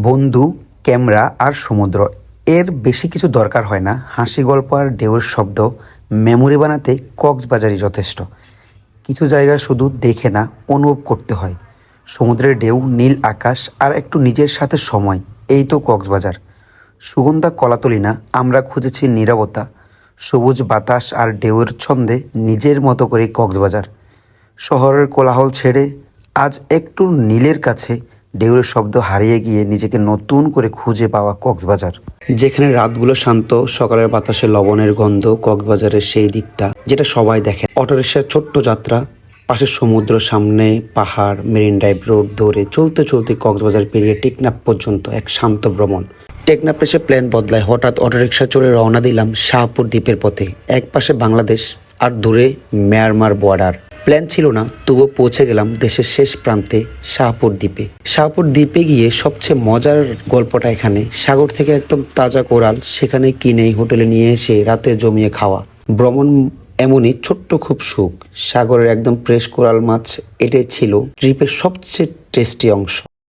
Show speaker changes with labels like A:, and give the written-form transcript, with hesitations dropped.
A: বন্ধু, ক্যামেরা আর সমুদ্র, এর বেশি কিছু দরকার হয় না। হাসি, গল্প আর ঢেউয়ের শব্দ মেমোরি বানাতে কক্সবাজারই যথেষ্ট। কিছু জায়গা শুধু দেখে না, অনুভব করতে হয়। সমুদ্রের ঢেউ, নীল আকাশ আর একটু নিজের সাথে সময়, এই তো কক্সবাজার। সুগন্ধা কলাতলি না, আমরা খুঁজেছি নীরবতা, সবুজ বাতাস আর ঢেউয়ের ছন্দে নিজের মতো করে কক্সবাজার। শহরের কোলাহল ছেড়ে আজ একটু নীলের কাছে ঢেউয়ের শব্দ হারিয়ে গিয়ে নিজেকে নতুন করে খুঁজে পাওয়া কক্সবাজার। যেখানে রাতগুলো শান্ত, সকালের বাতাসে লবণের গন্ধ, কক্সবাজারের সেই দিকটা যেটা সবাই দেখে। অটোরিকশার ছোট্ট যাত্রা, পাশের সমুদ্র, সামনে পাহাড়, মেরিন ড্রাইভ রোড ধরে চলতে চলতে কক্সবাজার পেরিয়ে টেকনাফ পর্যন্ত এক শান্ত ভ্রমণ। টেকনাফ এসে প্ল্যান বদলায়, হঠাৎ অটোরিকশা চড়ে রওনা দিলাম শাহপুর দ্বীপের পথে। এক পাশে বাংলাদেশ আর দূরে মিয়ানমার বর্ডার। প্ল্যান ছিল না, তবুও পৌঁছে গেলাম দেশের শেষ প্রান্তে, শাহপুর দ্বীপে। শাহপুর দ্বীপে গিয়ে সবচেয়ে মজার গল্পটা এখানে। সাগর থেকে একদম তাজা কোরাল সেখানে কিনে হোটেলে নিয়ে এসে রাতে জমিয়ে খাওয়া। ভ্রমণ এমনই ছোট্ট খুব সুখ। সাগরের একদম ফ্রেশ কোরাল মাছ, এটাই ছিল ট্রিপের সবচেয়ে টেস্টি অংশ।